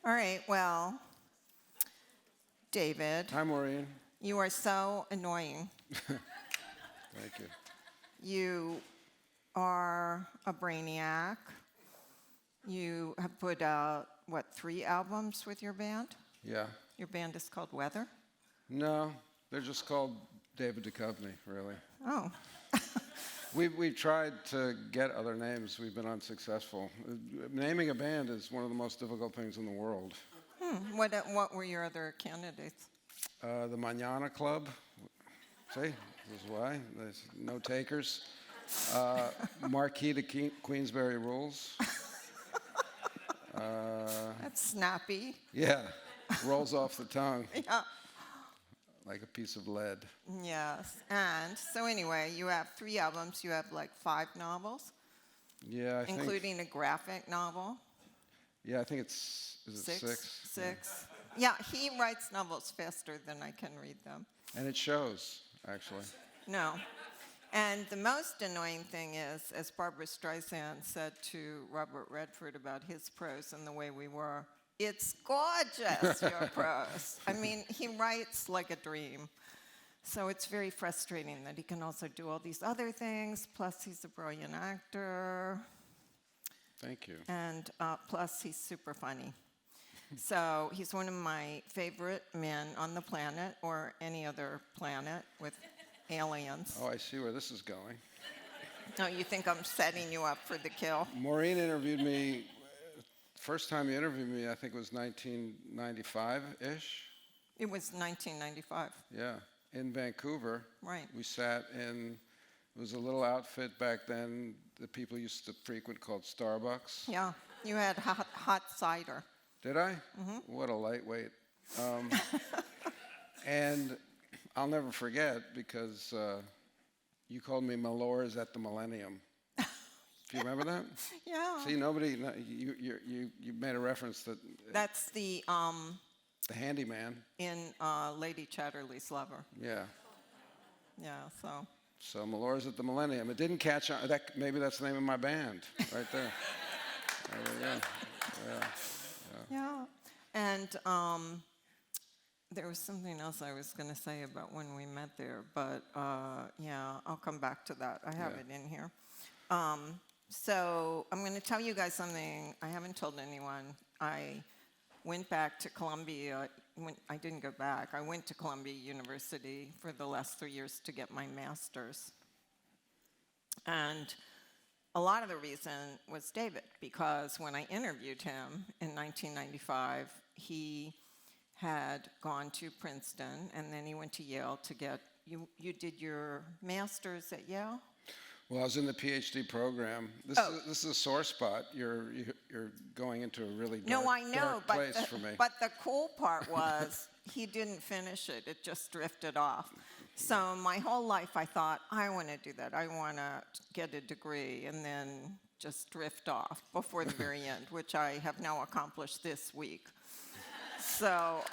All right, well, David. Hi, Maureen. You are so annoying. Thank you. You are a brainiac. You have put out, 3 albums with your band? Yeah. Your band is called Weather? No, they're just called David Duchovny, really. Oh. We've tried to get other names. We've been unsuccessful. Naming a band is one of the most difficult things in the world. What were your other candidates? The Mañana Club. See, this is why. There's no takers. Marquis de Queensberry Rules. That's snappy. Yeah, rolls off the tongue. Yeah. Like a piece of lead. Yes. And so anyway, you have 3 albums. You have like 5 novels. Yeah, I think. Including a graphic novel. Yeah, I think it's. Is it 6? 6. Yeah, he writes novels faster than I can read them. And it shows, actually. No. And the most annoying thing is, as Barbara Streisand said to Robert Redford about his prose and the way we were, it's gorgeous, your prose. I mean, he writes like a dream. So it's very frustrating that he can also do all these other things, plus he's a brilliant actor. Thank you. And plus he's super funny. So he's one of my favorite men on the planet, or any other planet with aliens. Oh, I see where this is going. No, you think I'm setting you up for the kill? Maureen interviewed me. First time you interviewed me, I think it was 1995-ish. It was 1995. Yeah, in Vancouver. Right. We sat in, it was a little outfit back then that people used to frequent called Starbucks. Yeah, you had hot cider. Did I? Mm-hmm. What a lightweight. And I'll never forget because you called me Malores at the Millennium. Do you remember that? Yeah. See, you made a reference that. That's the handyman. In Lady Chatterley's Lover. Yeah. Yeah. So Malores at the Millennium. It didn't catch on. Maybe that's the name of my band, right there. There we go. Yeah. And there was something else I was going to say about when we met there, but yeah, I'll come back to that. I have it in here. So I'm going to tell you guys something I haven't told anyone. I went back to Columbia. I didn't go back. I went to Columbia University for the last 3 years to get my master's. And a lot of the reason was David, because when I interviewed him in 1995, he had gone to Princeton, and then he went to Yale to get, you did your master's at Yale? Well, I was in the PhD program. This is a sore spot. You're going into a really dark place for me. But the cool part was he didn't finish it. It just drifted off. So my whole life I thought, I want to do that. I want to get a degree and then just drift off before the very end, which I have now accomplished this week. So.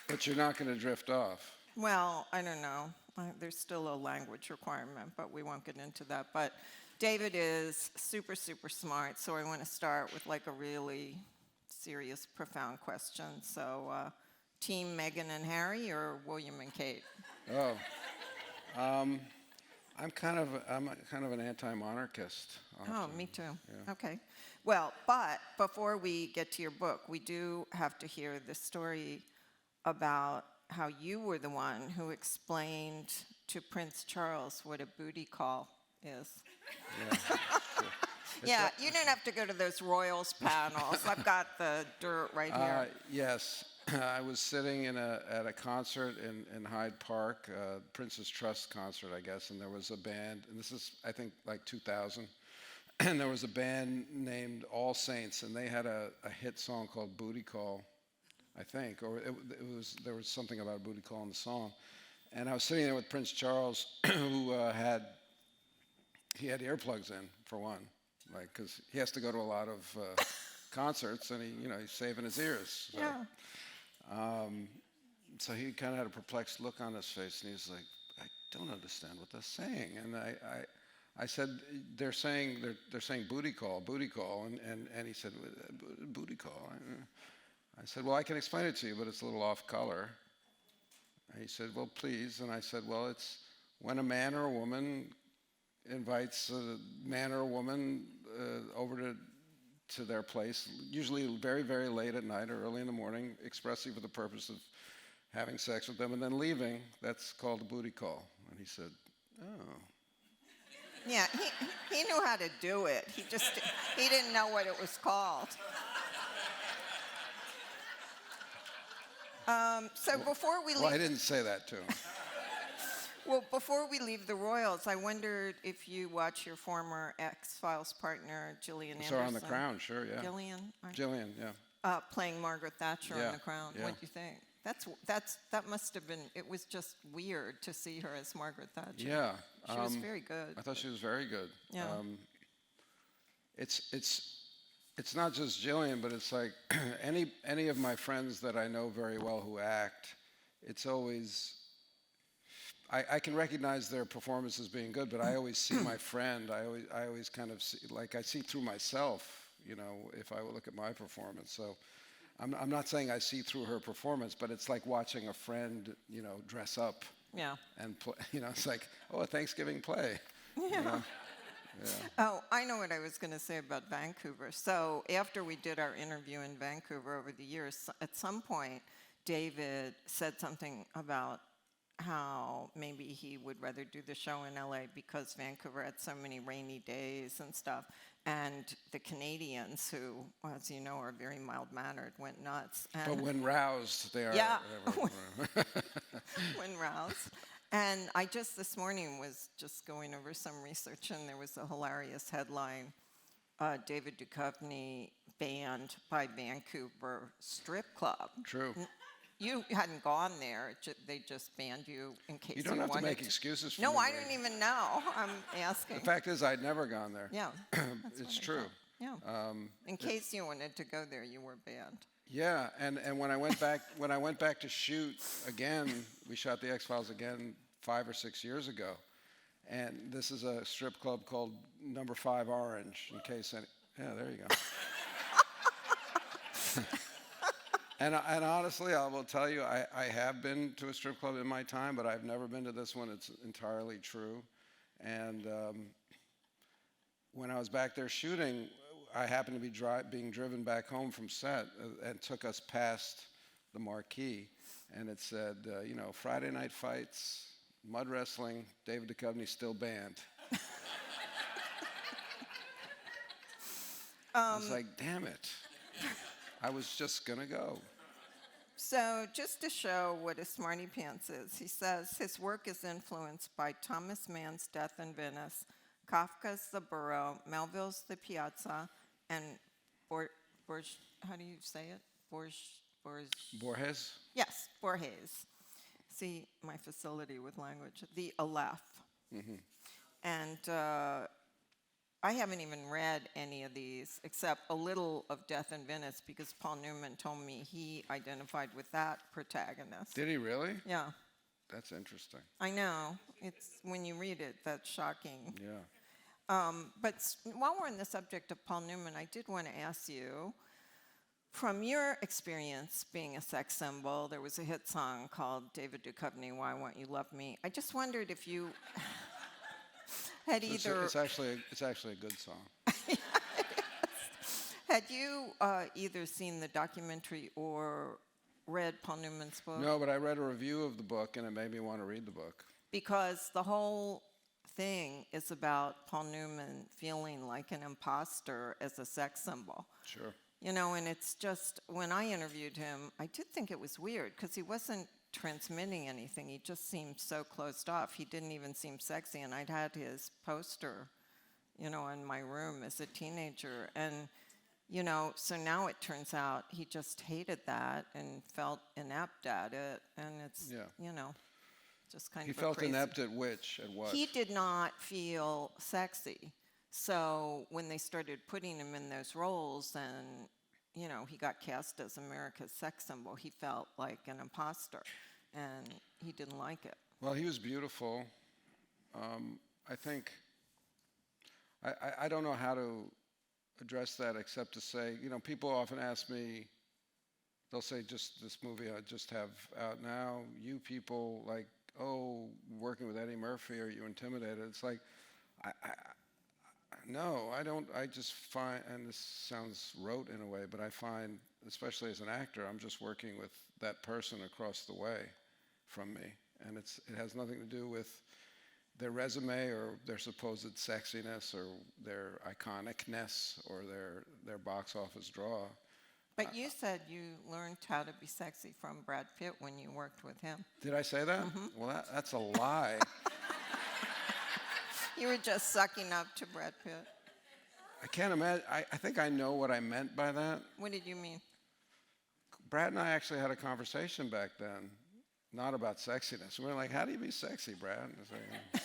But you're not going to drift off. Well, I don't know. There's still a language requirement, but we won't get into that. But David is super, super smart, so I want to start with like a really serious, profound question. So, Team Meghan and Harry or William and Kate? Oh, I'm kind of an anti-monarchist. Oh, me too. Yeah. Okay. Well, but before we get to your book, we do have to hear the story about how you were the one who explained to Prince Charles what a booty call is. Yeah, yeah, you didn't have to go to those royals panels. I've got the dirt right here. Yes, I was sitting at a concert in Hyde Park, Prince's Trust concert, I guess, and there was a band, and this is, I think, like 2000, and there was a band named All Saints, and they had a hit song called Booty Call, I think, or there was something about a booty call in the song. And I was sitting there with Prince Charles, who had earplugs in, for one, like, because he has to go to a lot of concerts, and he's saving his ears. So. Yeah. So he kind of had a perplexed look on his face, and he's like, I don't understand what they're saying. And I said, they're saying booty call, and he said, booty call. I said, well, I can explain it to you, but it's a little off color. And he said, well, please. And I said, well, it's when a man or a woman invites a man or a woman over to their place, usually very, very late at night or early in the morning, expressly for the purpose of having sex with them and then leaving. That's called a booty call. And he said, oh. Yeah, he knew how to do it. He didn't know what it was called. So before we leave... Well, I didn't say that to him. Well, before we leave the Royals, I wondered if you watch your former X-Files partner, Gillian Anderson. Saw her on The Crown, sure, yeah. Gillian, yeah. Playing Margaret Thatcher on The Crown. Yeah. What do you think? That must have been, it was just weird to see her as Margaret Thatcher. Yeah. She was very good. I thought she was very good. Yeah. It's not just Gillian, but it's like any of my friends that I know very well who act, it's always, I can recognize their performance as being good, but I always see my friend, I always kind of see, like I see through myself, you know, if I look at my performance. So I'm not saying I see through her performance, but it's like watching a friend, you know, dress up. Yeah. And play, you know, it's like, oh, a Thanksgiving play. Yeah. You know? Yeah. Oh, I know what I was going to say about Vancouver. So after we did our interview in Vancouver over the years, at some point, David said something about how maybe he would rather do the show in LA because Vancouver had so many rainy days and stuff. And the Canadians, who, as you know, are very mild-mannered, went nuts. And But when roused, they are. Yeah, when roused. And I just this morning was just going over some research, and there was a hilarious headline, David Duchovny banned by Vancouver strip club. True. You hadn't gone there. They just banned you in case you don't have wanted to make excuses for No, me, I Maureen. don't even know. I'm asking. The fact is, I'd never gone there. Yeah. It's true. Yeah. In case you wanted to go there, you were banned. Yeah, and when I went back to shoot again, we shot the X-Files again 5 or 6 years ago, and this is a strip club called Number 5 Orange. In case any, yeah, there you go. And honestly, I will tell you, I have been to a strip club in my time, but I've never been to this one. It's entirely true. And when I was back there shooting, I happened to be being driven back home from set and took us past the marquee. And it said, you know, Friday night fights, mud wrestling, David Duchovny still banned. I was like, damn it. I was just going to go. So just to show what a smarty pants is, he says his work is influenced by Thomas Mann's Death in Venice, Kafka's The Burrow, Melville's The Piazza, and how do you say it? Borges? Yes, Borges. See, my facility with language. The Aleph. Mm-hmm. And I haven't even read any of these except a little of Death in Venice because Paul Newman told me he identified with that protagonist. Did he really? Yeah. That's interesting. I know. It's when you read it, that's shocking. Yeah. But while we're on the subject of Paul Newman, I did want to ask you, from your experience being a sex symbol, there was a hit song called David Duchovny, Why Won't You Love Me? I just wondered if you had either... It's actually a good song. Had you either seen the documentary or read Paul Newman's book? No, but I read a review of the book, and it made me want to read the book. Because the whole thing is about Paul Newman feeling like an imposter as a sex symbol. Sure. You know, and it's just, when I interviewed him, I did think it was weird, because he wasn't transmitting anything. He just seemed so closed off. He didn't even seem sexy, and I'd had his poster, you know, in my room as a teenager. And, you know, so now it turns out he just hated that and felt inept at it, and it's, you know, just kind of He felt crazy. inept at which? At what? He did not feel sexy. So when they started putting him in those roles and, you know, he got cast as America's sex symbol, he felt like an imposter, and he didn't like it. Well, he was beautiful. I think I don't know how to address that except to say, people often ask me, they'll say, just this movie I just have out now, you people, like, oh, working with Eddie Murphy, are you intimidated? It's like, no, I don't. I just find, and this sounds rote in a way, but I find, especially as an actor, I'm just working with that person across the way from me. And it has nothing to do with their resume or their supposed sexiness or their iconicness or their box office draw. But you said you learned how to be sexy from Brad Pitt when you worked with him. Did I say that? Mm-hmm. Well, that's a lie. You were just sucking up to Brad Pitt. I can't imagine. I think I know what I meant by that. What did you mean? Brad and I actually had a conversation back then, not about sexiness. We were like, how do you be sexy, Brad? I was like,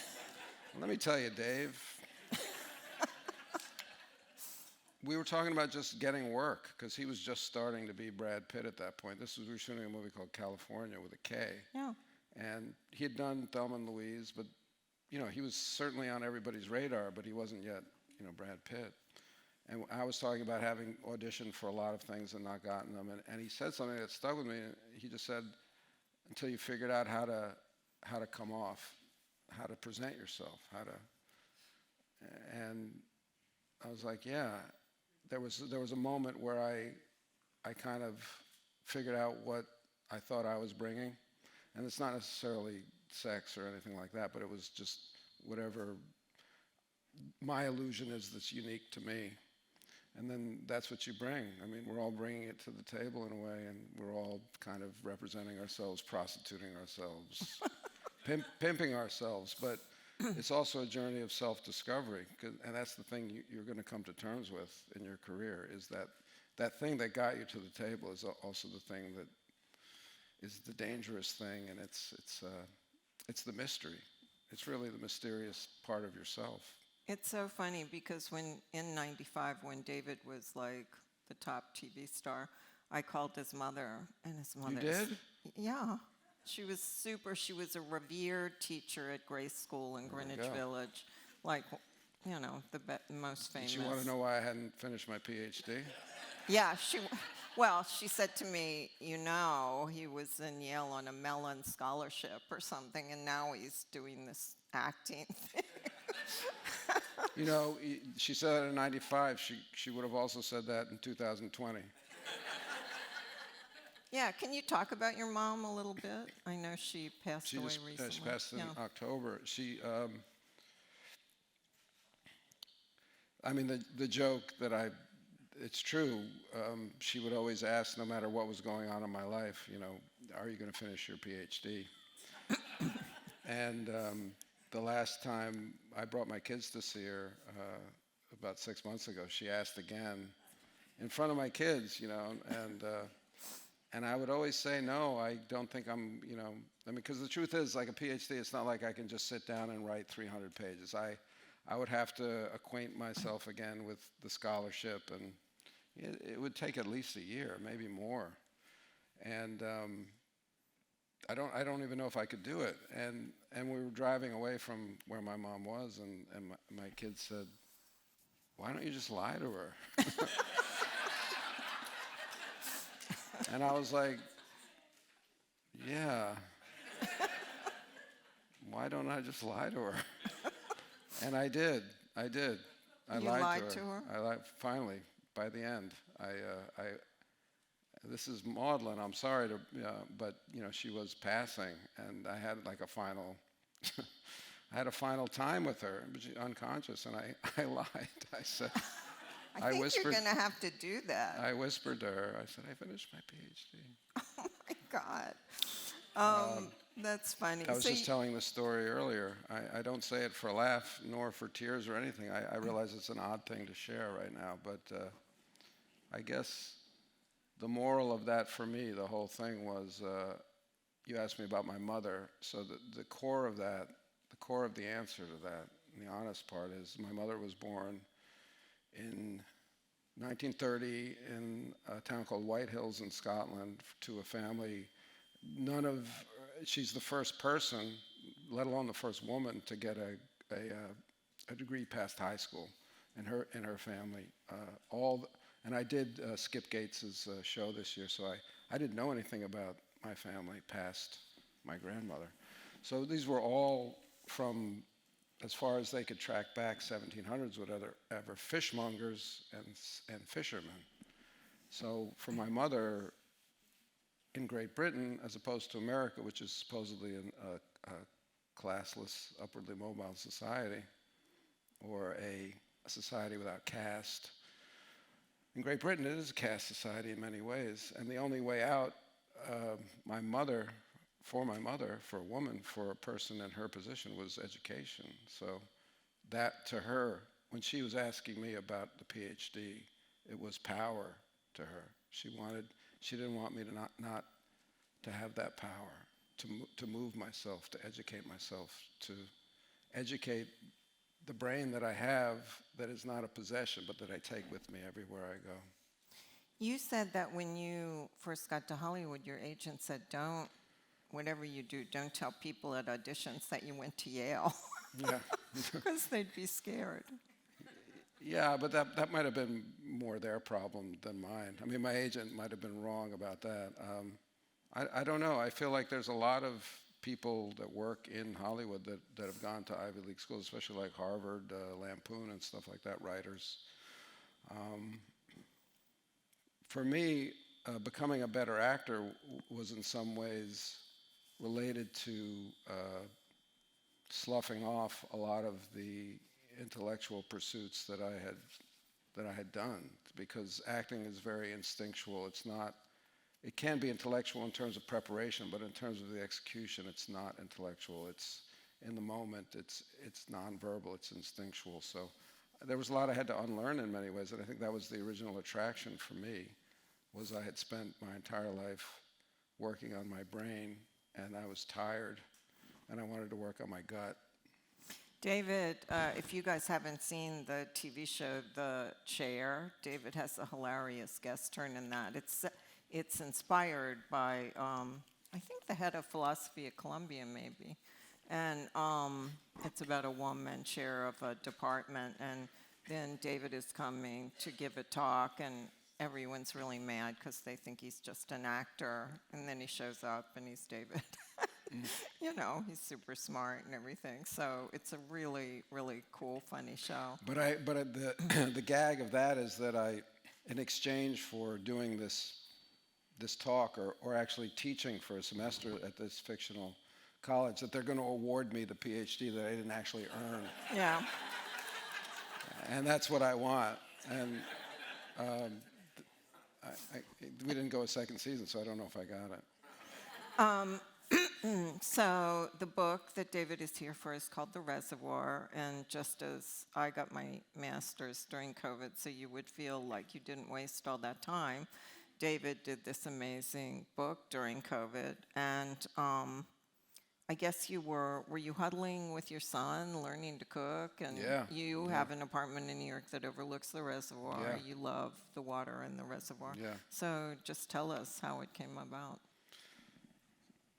let me tell you, Dave. We were talking about just getting work, because he was just starting to be Brad Pitt at that point. We were shooting a movie called California with a K. Yeah. And he had done Thelma and Louise, but he was certainly on everybody's radar, but he wasn't yet, Brad Pitt. And I was talking about having auditioned for a lot of things and not gotten them. And he said something that stuck with me. He just said, until you figured out how to come off, how to present yourself, and I was like, yeah. There was a moment where I kind of figured out what I thought I was bringing. And it's not necessarily sex or anything like that, but it was just whatever my illusion is that's unique to me. And then that's what you bring. I mean, we're all bringing it to the table in a way, and we're all kind of representing ourselves, prostituting ourselves, pimping ourselves. But it's also a journey of self-discovery, and that's the thing you're going to come to terms with in your career, is that thing that got you to the table is also the thing that is the dangerous thing, and it's the mystery. It's really the mysterious part of yourself. It's so funny because in '95, when David was like the top TV star, I called his mother, and his mother... You did? Yeah. She was super. She was a revered teacher at Grace School in Greenwich Village, like, the most famous. Did you want to know why I hadn't finished my PhD? Yeah, she said to me, he was in Yale on a Mellon scholarship or something, and now he's doing this acting thing. She said that in '95. She would have also said that in 2020. Yeah, can you talk about your mom a little bit? I know she passed away recently. She passed in October. The joke that it's true, she would always ask, no matter what was going on in my life, are you going to finish your PhD? And the last time I brought my kids to see her, about 6 months ago, she asked again in front of my kids, and I would always say, no, I don't think I'm, because the truth is, like a PhD, it's not like I can just sit down and write 300 pages. I would have to acquaint myself again with the scholarship, and it would take at least a year, maybe more. And I don't even know if I could do it. And we were driving away from where my mom was, and my kids said, why don't you just lie to her? And I was like, yeah. Why don't I just lie to her? And I did. I lied to her. I lied, finally, by the end. This is maudlin, I'm sorry, but she was passing, and I had like a final, I had a final time with her, but she unconscious, and I lied. I said, I think you're going to have to do that. I whispered to her, I said, I finished my PhD. Oh my God. That's funny. I was just telling the story earlier. I don't say it for a laugh, nor for tears or anything. I realize it's an odd thing to share right now, but I guess the moral of that for me, the whole thing was, you asked me about my mother, so the core of that, the core of the answer to that, and the honest part is, my mother was born in 1930 in a town called White Hills in Scotland to a family. She's the first person, let alone the first woman, to get a degree past high school. and her family. And I did Skip Gates's show this year, so I didn't know anything about my family past my grandmother. So these were all from, as far as they could track back, 1700s, whatever, fishmongers and fishermen. So for my mother, in Great Britain, as opposed to America, which is supposedly a classless, upwardly mobile society, or a society without caste, in Great Britain it is a caste society in many ways, and the only way out, for a woman, for a person in her position, was education. So that, to her, when she was asking me about the PhD, it was power to her. She didn't want me to not to have that power, to move myself, to educate myself, to educate the brain that I have, that is not a possession, but that I take with me everywhere I go. You said that when you first got to Hollywood, your agent said, whatever you do, don't tell people at auditions that you went to Yale. Yeah. Because they'd be scared. Yeah, but that might have been more their problem than mine. I mean, my agent might have been wrong about that. I don't know. I feel like there's a lot of people that work in Hollywood that have gone to Ivy League schools, especially like Harvard, Lampoon, and stuff like that, writers. For me, becoming a better actor was in some ways related to sloughing off a lot of the intellectual pursuits that I had done, because acting is very instinctual. It can be intellectual in terms of preparation, but in terms of the execution, it's not intellectual. It's in the moment, it's nonverbal, it's instinctual. So there was a lot I had to unlearn in many ways, and I think that was the original attraction for me, was I had spent my entire life working on my brain, and I was tired, and I wanted to work on my gut. David, if you guys haven't seen the TV show The Chair, David has a hilarious guest turn in that. It's inspired by, I think the head of philosophy at Columbia, maybe. And it's about a woman chair of a department, and then David is coming to give a talk, and everyone's really mad because they think he's just an actor, and then he shows up and he's David. You know, he's super smart and everything. So it's a really, really cool, funny show. But the gag of that is that in exchange for doing this talk, or actually teaching for a semester at this fictional college, that they're going to award me the PhD that I didn't actually earn. Yeah. And that's what I want. And we didn't go a second season, so I don't know if I got it. So the book that David is here for is called The Reservoir, and just as I got my master's during COVID, so you would feel like you didn't waste all that time, David did this amazing book during COVID, and I guess were you huddling with your son, learning to cook, and you have an apartment in New York that overlooks the reservoir. Yeah. You love the water in the reservoir. Yeah. So just tell us how it came about.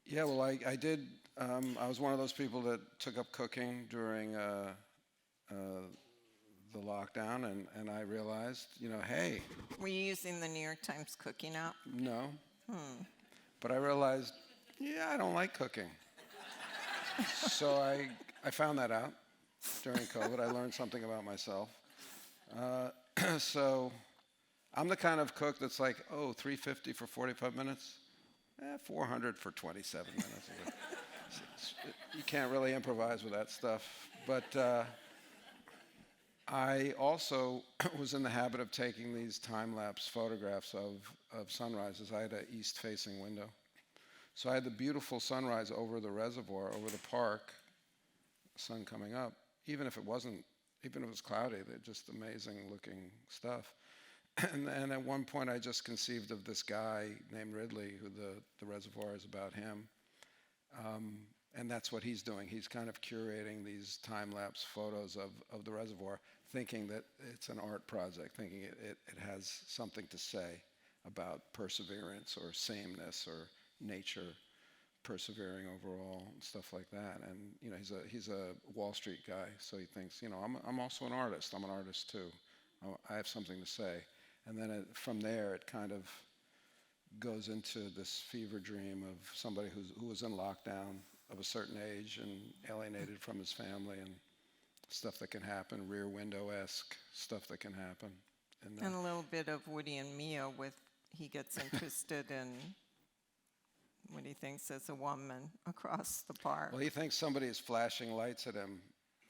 Yeah, well, I did. I was one of those people that took up cooking during the lockdown, and I realized, hey. Were you using the New York Times cooking app? No. But I realized, I don't like cooking. So I found that out during COVID. I learned something about myself. So I'm the kind of cook that's like, $350 for 45 minutes? $400 for 27 minutes. You can't really improvise with that stuff. But I also was in the habit of taking these time-lapse photographs of sunrises. I had an east-facing window. So I had the beautiful sunrise over the reservoir, over the park, sun coming up, even if it was cloudy, they're just amazing-looking stuff. And at one point, I just conceived of this guy named Ridley, who the reservoir is about him. And that's what he's doing. He's kind of curating these time-lapse photos of the reservoir, thinking that it's an art project, thinking it has something to say about perseverance or sameness or nature persevering overall and stuff like that. And you know, he's a Wall Street guy, so he thinks, you know, I'm also an artist. I'm an artist too. I have something to say. And then from there, it kind of goes into this fever dream of somebody who was in lockdown of a certain age and alienated from his family, and stuff that can happen, Rear Window-esque stuff that can happen. And a little bit of Woody and Mia with he gets interested in what he thinks is a woman across the park. Well, he thinks somebody is flashing lights at him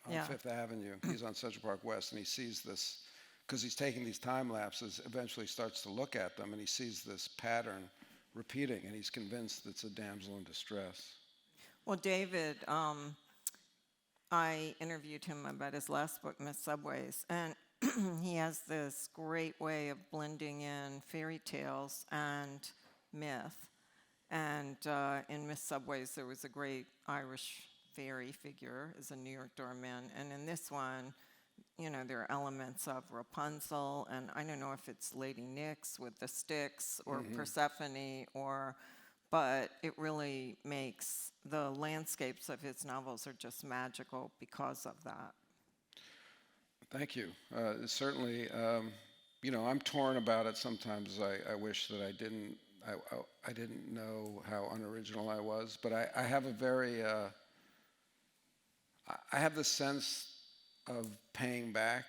on Fifth Avenue. He's on Central Park West, and he sees this, because he's taking these time lapses, eventually starts to look at them, and he sees this pattern repeating, and he's convinced it's a damsel in distress. Well, David, I interviewed him about his last book, Myth Subways, and he has this great way of blending in fairy tales and myth. And in Myth Subways, there was a great Irish fairy figure as a New York doorman. And in this one, you know, there are elements of Rapunzel, and I don't know if it's Lady Nix with the sticks or Persephone, but it really makes the landscapes of his novels are just magical because of that. Thank you. Certainly, you know, I'm torn about it sometimes. I wish that I didn't know how unoriginal I was, but I have a very, I have the sense of paying back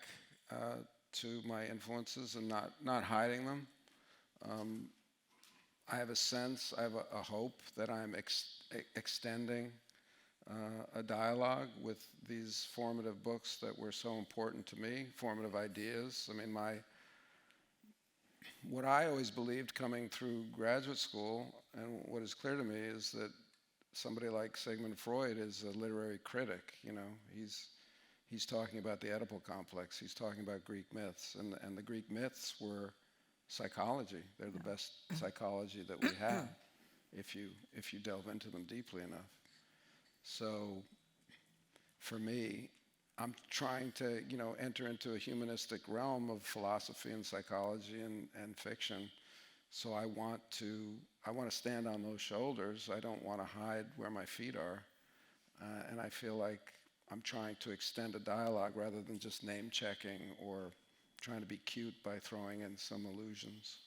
to my influences and not hiding them. I have a sense, I have a hope that I'm extending a dialogue with these formative books that were so important to me, formative ideas. I mean, what I always believed coming through graduate school, and what is clear to me, is that somebody like Sigmund Freud is a literary critic. You know, he's talking about the Oedipal complex. He's talking about Greek myths, and the Greek myths were psychology. They're the best psychology that we have if you delve into them deeply enough. So, for me, I'm trying to, you know, enter into a humanistic realm of philosophy and psychology and fiction. So I want to stand on those shoulders. I don't want to hide where my feet are. And I feel like I'm trying to extend a dialogue rather than just name checking or trying to be cute by throwing in some allusions.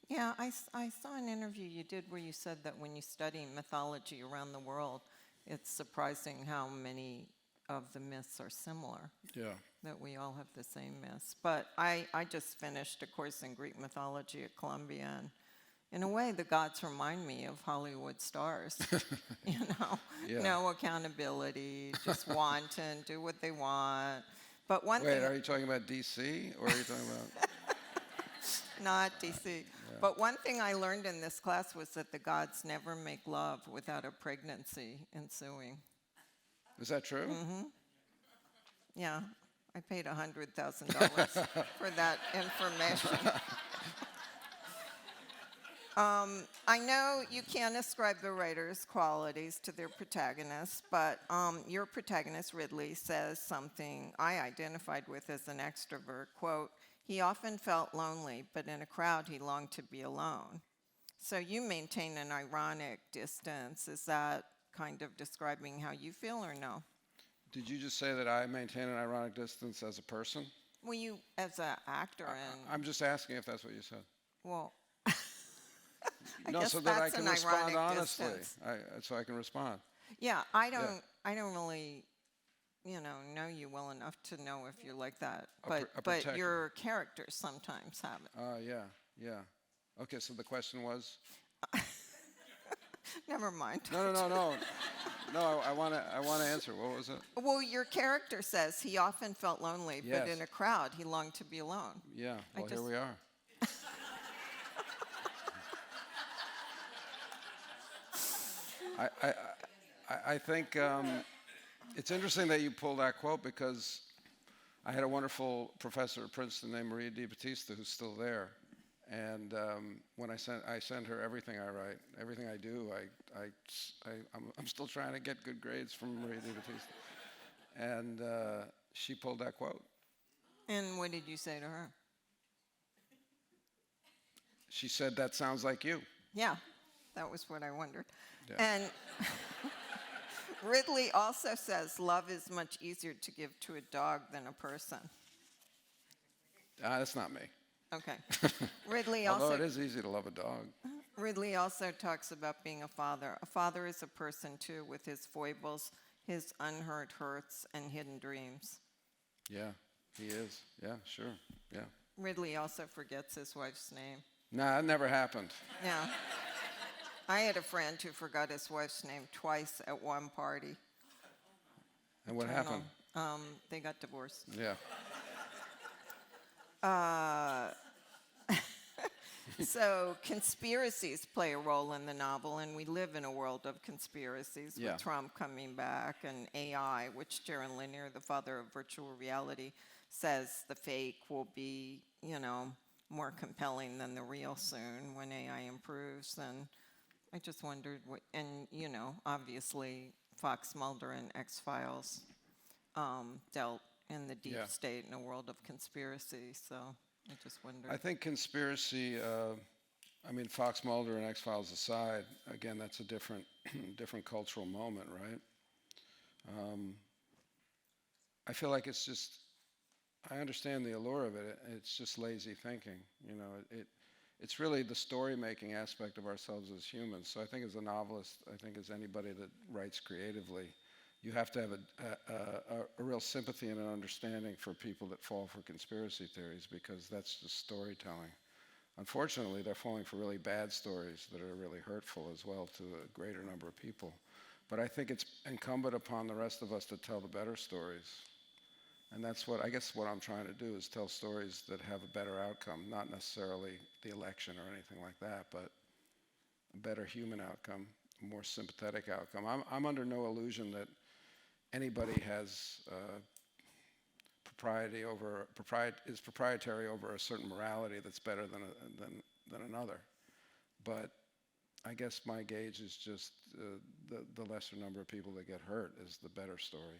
Yeah, I saw an interview you did where you said that when you study mythology around the world, it's surprising how many of the myths are similar. Yeah. That we all have the same myths. But I just finished a course in Greek mythology at Columbia, and in a way, the gods remind me of Hollywood stars. You know, no accountability, just wanton, do what they want. But one thing. Wait, are you talking about DC, or are you talking about? Not DC. Yeah. But one thing I learned in this class was that the gods never make love without a pregnancy ensuing. Is that true? Mm-hmm. Yeah, I paid $100,000 for that information. I know you can't ascribe the writer's qualities to their protagonists, but your protagonist, Ridley, says something I identified with as an extrovert, quote, "He often felt lonely, but in a crowd he longed to be alone." So you maintain an ironic distance. Is that kind of describing how you feel, or no? Did you just say that I maintain an ironic distance as a person? Well, you, as an actor, and... I'm just asking if that's what you said. Well, no, so that I can respond honestly. So I can respond. Yeah, I don't really, know you well enough to know if you're like that. But your characters sometimes have it. Yeah. Okay, so the question was? Never mind. No. No, I want to answer. What was it? Well, your character says he often felt lonely, but in a crowd he longed to be alone. Yeah, well, here we are. I think it's interesting that you pulled that quote, because I had a wonderful professor at Princeton named Maureen Dowd, who's still there. And when I send her everything I write, everything I do, I'm still trying to get good grades from Maureen Dowd. And she pulled that quote. And what did you say to her? She said, "That sounds like you." Yeah, That was what I wondered. Yeah. And Ridley also says love is much easier to give to a dog than a person. That's not me. Okay. Ridley Although also it is easy to love a dog. Ridley also talks about being a father. A father is a person too, with his foibles, his unheard hurts, and hidden dreams. Yeah, he is. Yeah, sure. Yeah. Ridley also forgets his wife's name. Nah, that never happened. Yeah. I had a friend who forgot his wife's name twice at one party. And what happened? They got divorced. Yeah. So conspiracies play a role in the novel, and we live in a world of conspiracies Yeah. with Trump coming back and AI, which Jaron Lanier, the father of virtual reality, says the fake will be, more compelling than the real soon when AI improves. And I just wondered what, and obviously Fox Mulder and X-Files dealt in the deep Yeah. state in a world of conspiracy, so I just wondered. I think conspiracy, Fox Mulder and X-Files aside, again, that's a different cultural moment, right? I feel like it's just, I understand the allure of it. It's just lazy thinking. It's really the story-making aspect of ourselves as humans. So I think as a novelist, I think as anybody that writes creatively, you have to have a real sympathy and an understanding for people that fall for conspiracy theories, because that's just storytelling. Unfortunately, they're falling for really bad stories that are really hurtful as well to a greater number of people. But I think it's incumbent upon the rest of us to tell the better stories. And that's what I'm trying to do, is tell stories that have a better outcome, not necessarily the election or anything like that, but a better human outcome, a more sympathetic outcome. I'm under no illusion that anybody has is proprietary over a certain morality that's better than another. But I guess my gauge is just the lesser number of people that get hurt is the better story.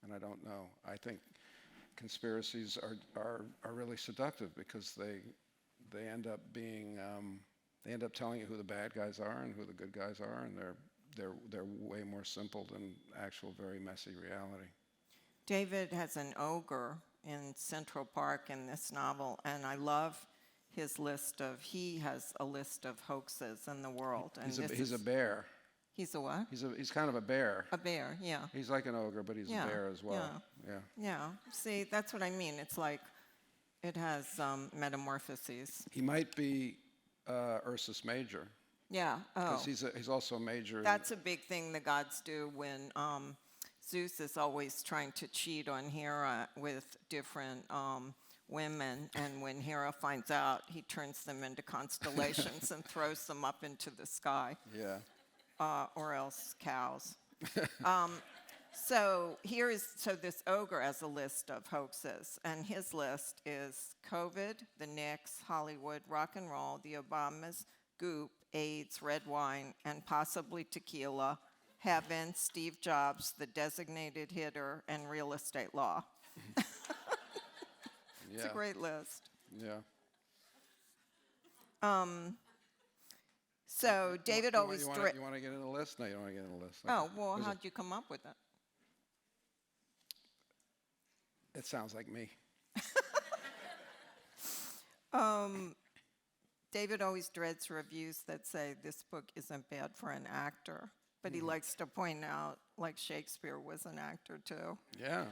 And I don't know. I think conspiracies are really seductive, because they end up being they end up telling you who the bad guys are and who the good guys are, and they're way more simple than actual very messy reality. David has an ogre in Central Park in this novel, and I love he has a list of hoaxes in the world. And He's a bear. He's a what? He's kind of a bear. A bear, yeah. He's like an ogre, but he's a bear as well. Yeah. See, that's what I mean. It's like it has metamorphoses. He might be Ursus Major. Yeah. Oh. Because he's also a major. That's a big thing the gods do when Zeus is always trying to cheat on Hera with different women, and when Hera finds out, he turns them into constellations and throws them up into the sky. Yeah. Or else cows. So this ogre has a list of hoaxes, and his list is COVID, the Knicks, Hollywood, rock and roll, the Obamas, Goop, AIDS, red wine, and possibly tequila, heaven, Steve Jobs, the designated hitter, and real estate law. It's a great list. Yeah. So David always... You want to get in the list? No, you don't want to get in the list. Okay. Oh, well, how'd you come up with it? It sounds like me. David always dreads reviews that say this book isn't bad for an actor, but he likes to point out, like Shakespeare was an actor too. Yeah.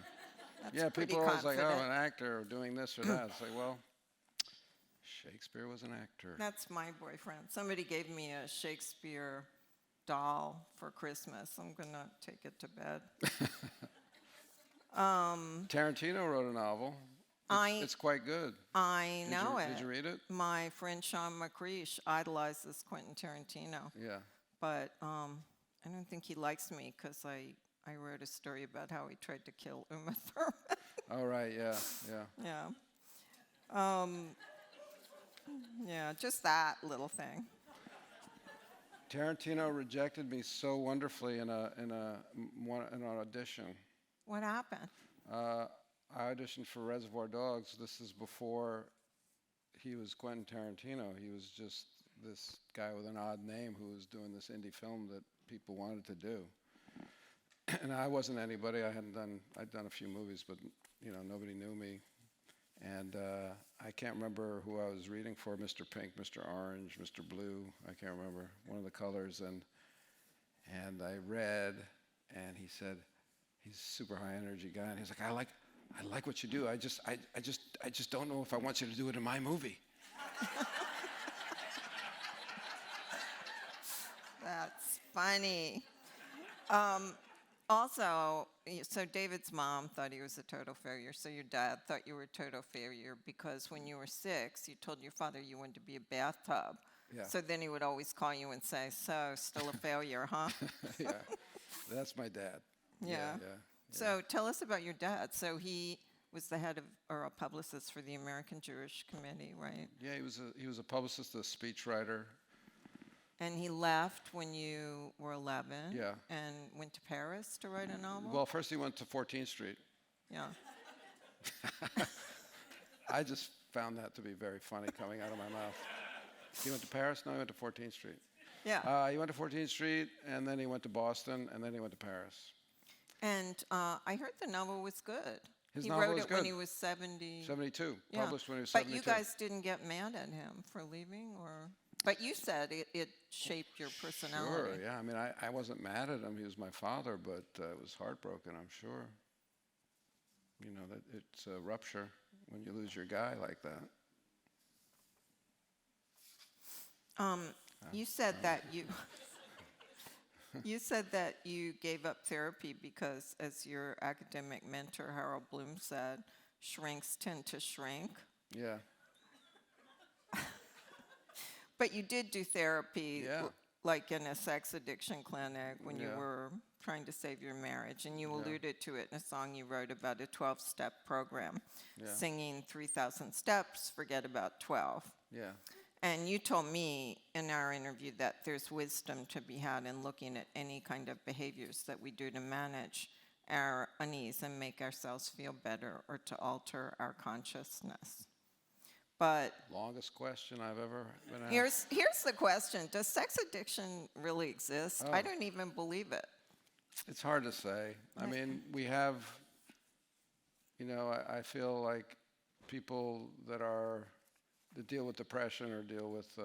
That's people are always like, confident. oh, an actor doing this or that. It's like, well, Shakespeare was an actor. That's my boyfriend. Somebody gave me a Shakespeare doll for Christmas. I'm going to take it to bed. Tarantino wrote a novel. It's quite good. I know it. Did you read it? My friend Sean McCreesh idolizes Quentin Tarantino. Yeah. But I don't think he likes me because I wrote a story about how he tried to kill Uma Thurman. Oh, right, yeah. Yeah, just that little thing. Tarantino rejected me so wonderfully in an audition. What happened? I auditioned for Reservoir Dogs. This is before he was Quentin Tarantino. He was just this guy with an odd name who was doing this indie film that people wanted to do. And I wasn't anybody. I'd done a few movies, but nobody knew me. And I can't remember who I was reading for, Mr. Pink, Mr. Orange, Mr. Blue, I can't remember, one of the colors. And I read, and he said, he's a super high energy guy, and he's like, I like what you do. I just don't know if I want you to do it in my movie. That's funny. Also, so David's mom thought he was a total failure, so your dad thought you were a total failure because when you were 6, you told your father you wanted to be a bathtub. Yeah. So then he would always call you and say, so, still a failure, huh? Yeah, that's my dad. Yeah. So tell us about your dad. So he was the head of, or a publicist for the American Jewish Committee, right? Yeah, he was a publicist, a speechwriter. And he left when you were 11. Yeah. And went to Paris to write a novel? Well, first he went to 14th Street. Yeah. I just found that to be very funny coming out of my mouth. He went to Paris? No, he went to 14th Street. Yeah. He went to 14th Street, and then he went to Boston, and then he went to Paris. And I heard the novel was good. He wrote was it good. when he was 70. 72. Yeah. Published when he was 72. But you guys didn't get mad at him for leaving, or? But you said it shaped your personality. Sure, yeah. I mean, I wasn't mad at him. He was my father, but it was heartbroken, I'm sure. That it's a rupture when you lose your guy like that. You said that you said that you gave up therapy because, as your academic mentor Harold Bloom said, shrinks tend to shrink. Yeah. But you did do therapy, Yeah. like in a sex addiction clinic when you Yeah. were trying to save your marriage, and you alluded to it in a song you wrote about a 12-step program, singing 3,000 steps, forget about 12. Yeah. And you told me in our interview that there's wisdom to be had in looking at any kind of behaviors that we do to manage our unease and make ourselves feel better or to alter our consciousness. But Longest question I've ever been asked. here's the question. Does sex addiction really exist? Oh. I don't even believe it. It's hard to say. I mean, we have, I feel like people that deal with depression or deal with,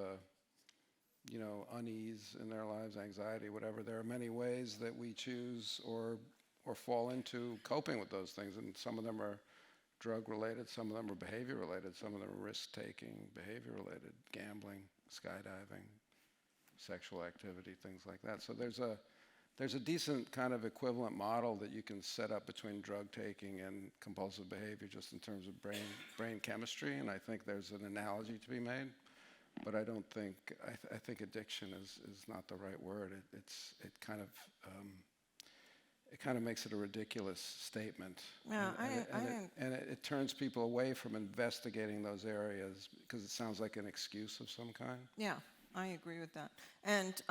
unease in their lives, anxiety, whatever. There are many ways that we choose or fall into coping with those things, and some of them are drug-related, some of them are behavior-related, some of them are risk-taking, behavior-related, gambling, skydiving, sexual activity, things like that. So there's a decent kind of equivalent model that you can set up between drug-taking and compulsive behavior just in terms of brain chemistry, and I think there's an analogy to be made. But I don't think, I think addiction is not the right word. It kind of makes it a ridiculous statement. Yeah, and it turns people away from investigating those areas because it sounds like an excuse of some kind. Yeah, I agree with that. And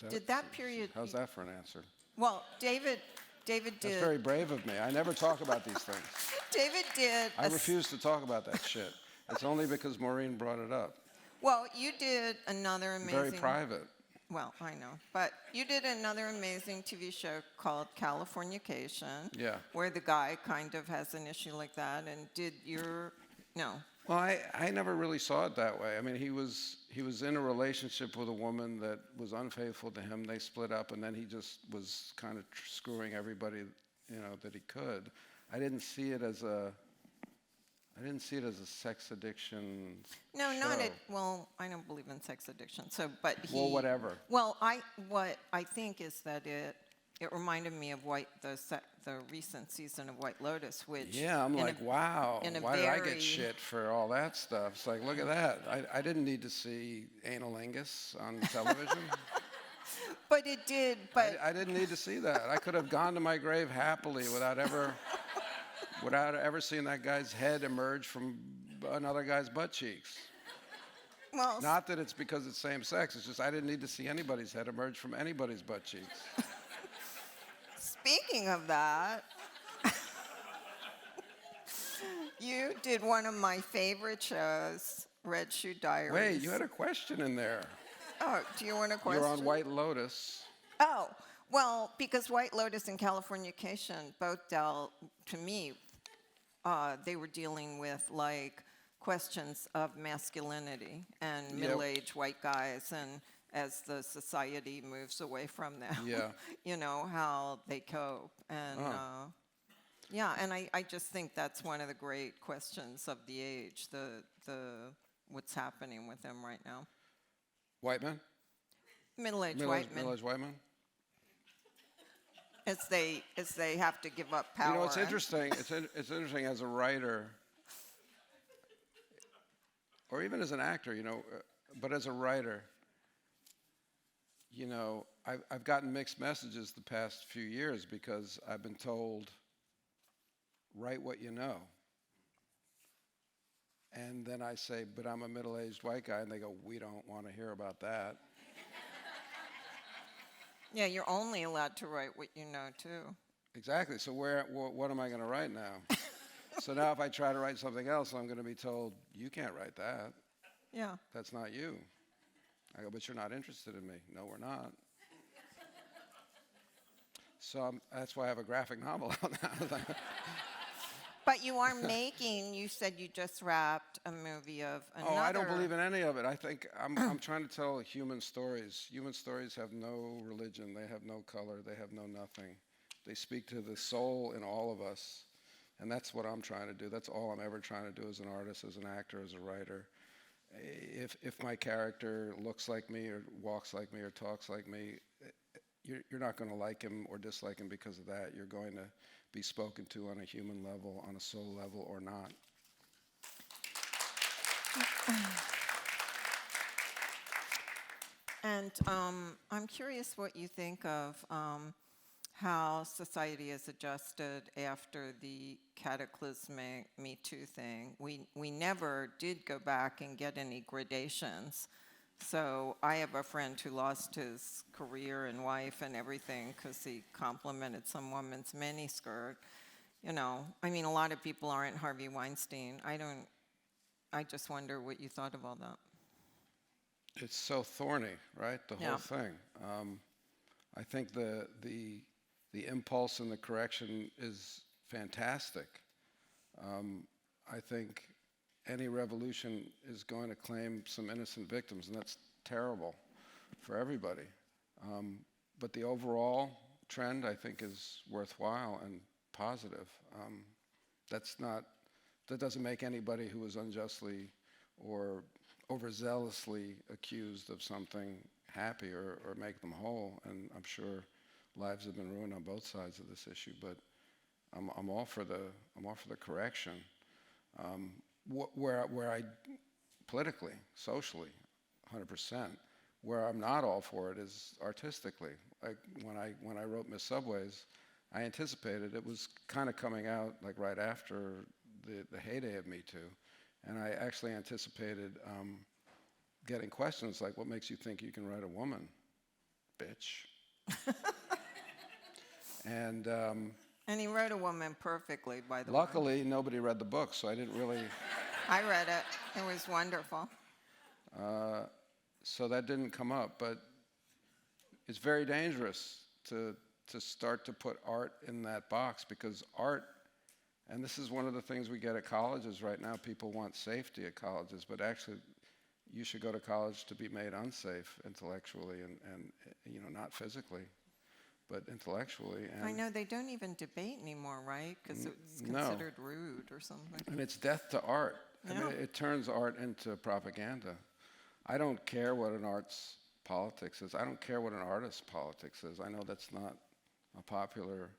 did that period... How's that for an answer? Well, David did... That's very brave of me. I never talk about these things. David did... I refuse to talk about that shit. It's only because Maureen brought it up. Well, you did another amazing... Very private. Well, I know. But you did another amazing TV show called Californication. Yeah. Where the guy kind of has an issue like that. And did your... No. Well, I never really saw it that way. I mean, he was in a relationship with a woman that was unfaithful to him. They split up, and then he just was kind of screwing everybody, that he could. I didn't see it as a sex addiction. No, show. not it. Well, I don't believe in sex addiction. So, but he. Well, whatever. Well, what I think is that it reminded me of the recent season of White Lotus, which. Yeah, I'm like, wow. Why did I get shit for all that stuff? It's like, look at that. I didn't need to see analingus on television. But it did. But I didn't need to see that. I could have gone to my grave happily without ever seeing that guy's head emerge from another guy's butt cheeks. Well, not that it's because it's same sex. It's just I didn't need to see anybody's head emerge from anybody's butt cheeks. Speaking of that, you did one of my favorite shows Red Shoe Diaries. Wait, you had a question in there. Oh, do you want a question? You're on White Lotus. Oh, well, because White Lotus and Californication both dealt, to me, they were dealing with like questions of masculinity and middle-aged white guys, and as the society moves away from them, you know, how they cope. And yeah, and I just think that's one of the great questions of the age, the what's happening with them right now. White men? Middle-aged white men. Middle-aged white men? As they have to give up power. You know, it's interesting. It's interesting as a writer, or even as an actor, you know, but as a writer, you know, I've gotten mixed messages the past few years because I've been told, write what you know. And then I say, but I'm a middle-aged white guy, and they go, we don't want to hear about that. Yeah, you're only allowed to write what you know, too. Exactly. So what am I going to write now? So now if I try to write something else, I'm going to be told, you can't write that. Yeah. That's not you. I go, but you're not interested in me. No, we're not. So that's why I have a graphic novel out now. But you are making, you said you just wrapped a movie of another. Oh, I don't believe in any of it. I think I'm trying to tell human stories. Human stories have no religion. They have no color. They have no nothing. They speak to the soul in all of us. And that's what I'm trying to do. That's all I'm ever trying to do as an artist, as an actor, as a writer. If my character looks like me or walks like me or talks like me, you're not going to like him or dislike him because of that. You're going to be spoken to on a human level, on a soul level, or not. And I'm curious what you think of how society has adjusted after the cataclysmic MeToo thing. We never did go back and get any gradations. So I have a friend who lost his career and wife and everything because he complimented some woman's miniskirt. You know, I mean, a lot of people aren't Harvey Weinstein. I just wonder what you thought of all that. It's so thorny, right? The whole thing. I think the impulse and the correction is fantastic. I think any revolution is going to claim some innocent victims, and that's terrible for everybody. But the overall trend, I think, is worthwhile and positive. That doesn't make anybody who was unjustly or overzealously accused of something happy or make them whole. And I'm sure lives have been ruined on both sides of this issue. But I'm all for the correction. Where I politically, socially, 100%. Where I'm not all for it is artistically. Like when I wrote Miss Subways, I anticipated it was kind of coming out like right after the heyday of Me Too, and I actually anticipated getting questions like, "What makes you think you can write a woman, bitch?" And he wrote a woman perfectly, by the way. Luckily, nobody read the book, so I didn't really. I read it. It was wonderful. So that didn't come up, but it's very dangerous to start to put art in that box, because art, and this is one of the things we get at colleges right now, people want safety at colleges, but actually you should go to college to be made unsafe intellectually and not physically, but intellectually. And I know they don't even debate anymore, right? Because it's considered rude or something. And it's death to art. Yeah. I mean, it turns art into propaganda. I don't care what an art's politics is. I don't care what an artist's politics is. I know that's not a popular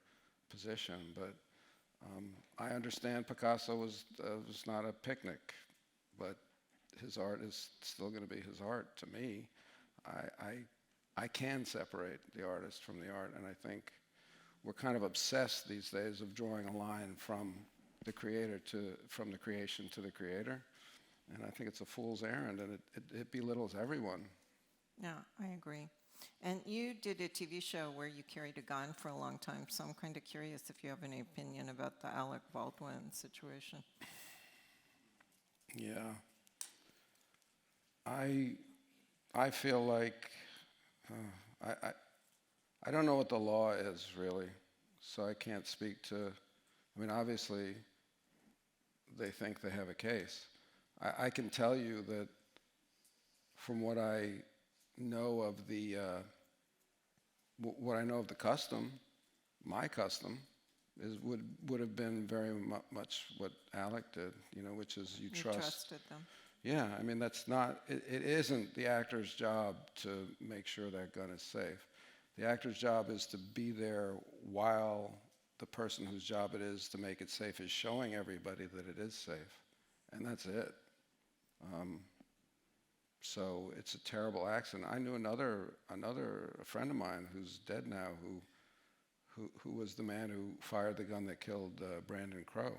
position, but I understand Picasso was not a picnic, but his art is still going to be his art to me. I can separate the artist from the art, and I think we're kind of obsessed these days of drawing a line from the creator from the creation to the creator, and I think it's a fool's errand, and it belittles everyone. Yeah, I agree. And you did a TV show where you carried a gun for a long time, so I'm kind of curious if you have any opinion about the Alec Baldwin situation. Yeah. I feel like I don't know what the law is really, so I can't speak to. I mean, obviously, they think they have a case. I can tell you that from what I know of the what I know of the custom, my custom would have been very much what Alec did, which is you trusted them. Yeah, I mean that's not. It isn't the actor's job to make sure that gun is safe. The actor's job is to be there while the person whose job it is to make it safe is showing everybody that it is safe, and that's it. So it's a terrible accident. I knew another friend of mine who's dead now who was the man who fired the gun that killed Brandon Crowe,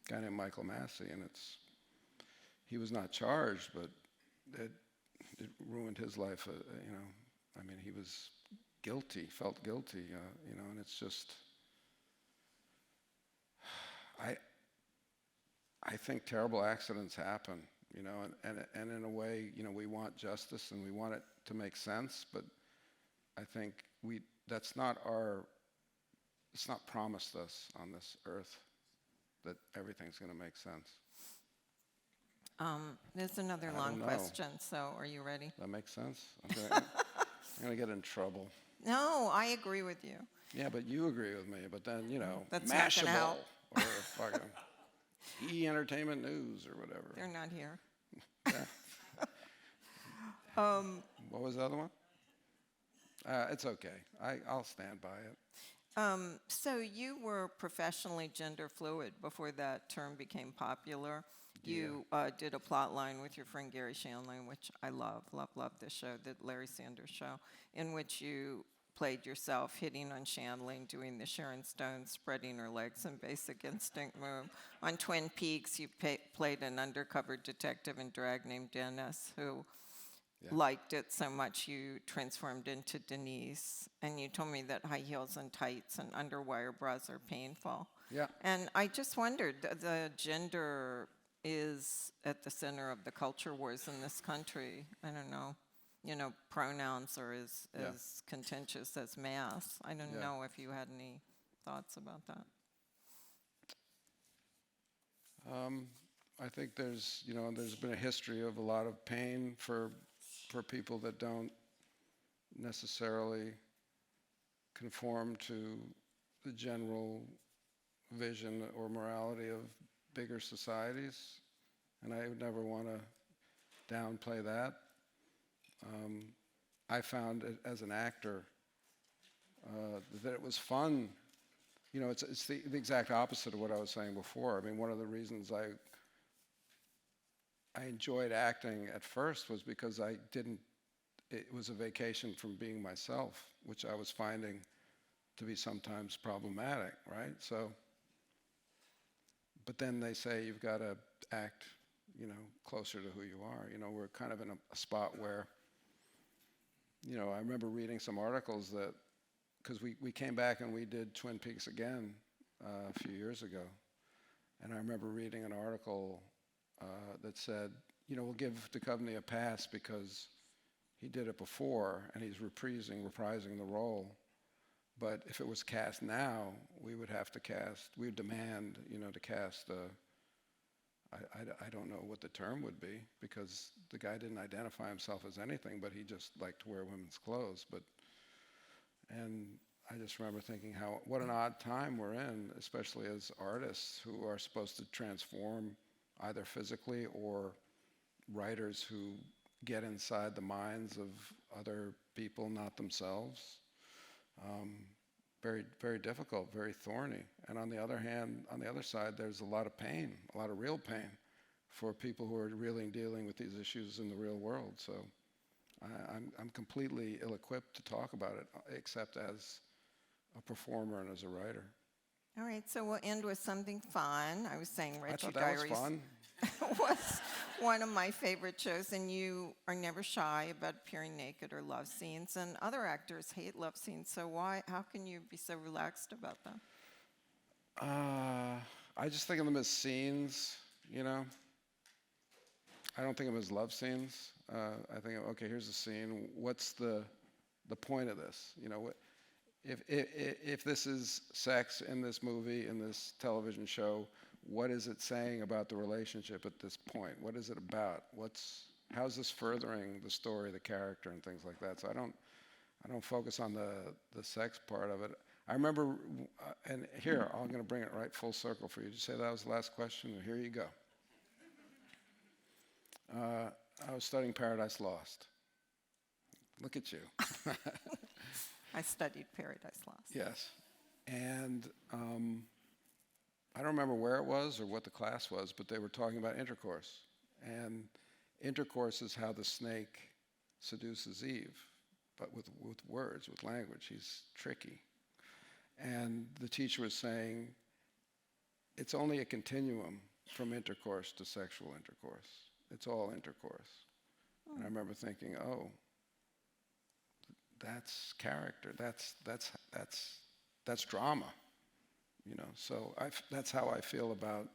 a guy named Michael Massey, and he was not charged, but it ruined his life. I mean, he was guilty, felt guilty, and it's just. I think terrible accidents happen, and in a way, we want justice and we want it to make sense, but I think it's not promised us on this earth that everything's going to make sense. There's another long question, so are you ready? That makes sense? I'm going to get in trouble. No, I agree with you. Yeah, but you agree with me, but then, That's Mashable not gonna help. Or fucking E! Entertainment News or whatever. They're not here. Yeah. What was the other one? It's okay. I'll stand by it. So you were professionally gender fluid before that term became popular. You did a plot line with your friend Gary Shandling, which I love this show, the Larry Sanders Show, in which you played yourself hitting on Shandling, doing the Sharon Stone spreading her legs and Basic Instinct move. On Twin Peaks, you played an undercover detective in drag named Dennis, who liked it so much you transformed into Denise. And you told me that high heels and tights and underwire bras are painful. Yeah. And I just wondered, the gender is at the center of the culture wars in this country. I don't know. Pronouns are as contentious as mass. I don't know if you had any thoughts about that. I think there's been a history of a lot of pain for people that don't necessarily conform to the general vision or morality of bigger societies, and I would never want to downplay that. I found it as an actor that it was fun. It's the exact opposite of what I was saying before. I mean, one of the reasons I enjoyed acting at first was because it was a vacation from being myself, which I was finding to be sometimes problematic, right? So, but then they say you've got to act, closer to who you are. We're kind of in a spot where, I remember reading some articles that, because we came back and we did Twin Peaks again a few years ago, and I remember reading an article that said, we'll give Duchovny a pass because he did it before and he's reprising the role. But if it was cast now, we would demand, to cast I don't know what the term would be, because the guy didn't identify himself as anything, but he just liked to wear women's clothes. And I just remember thinking what an odd time we're in, especially as artists who are supposed to transform either physically, or writers who get inside the minds of other people, not themselves. Very, very difficult, very thorny. And on the other hand, on the other side, there's a lot of pain, a lot of real pain for people who are really dealing with these issues in the real world. So I'm completely ill-equipped to talk about it, except as a performer and as a writer. All right, so we'll end with something fun. I was saying Retro I thought that Diaries was fun. was one of my favorite shows, and you are never shy about appearing naked or love scenes, and other actors hate love scenes, so how can you be so relaxed about them? I just think of them as scenes, I don't think of them as love scenes. I think, okay, here's the scene. What's the point of this? You know, if this is sex in this movie, in this television show, what is it saying about the relationship at this point? What is it about? How's this furthering the story, the character, and things like that? So I don't focus on the sex part of it. I remember, and here, I'm going to bring it right full circle for you. Did you say that was the last question? Well, here you go. I was studying Paradise Lost. Look at you. I studied Paradise Lost. Yes. And I don't remember where it was or what the class was, but they were talking about intercourse. And intercourse is how the snake seduces Eve, but with words, with language. He's tricky. And the teacher was saying, it's only a continuum from intercourse to sexual intercourse. It's all intercourse. And I remember thinking, oh, that's character. That's drama. You know, so that's how I feel about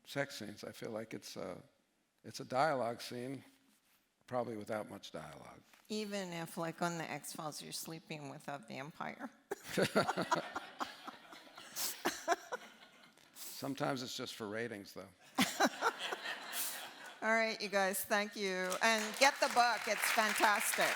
sex scenes. I feel like it's a dialogue scene, probably without much dialogue. Even if, like on the X-Files, you're sleeping with a vampire. Sometimes it's just for ratings, though. All right, you guys, thank you. And get the book. It's fantastic.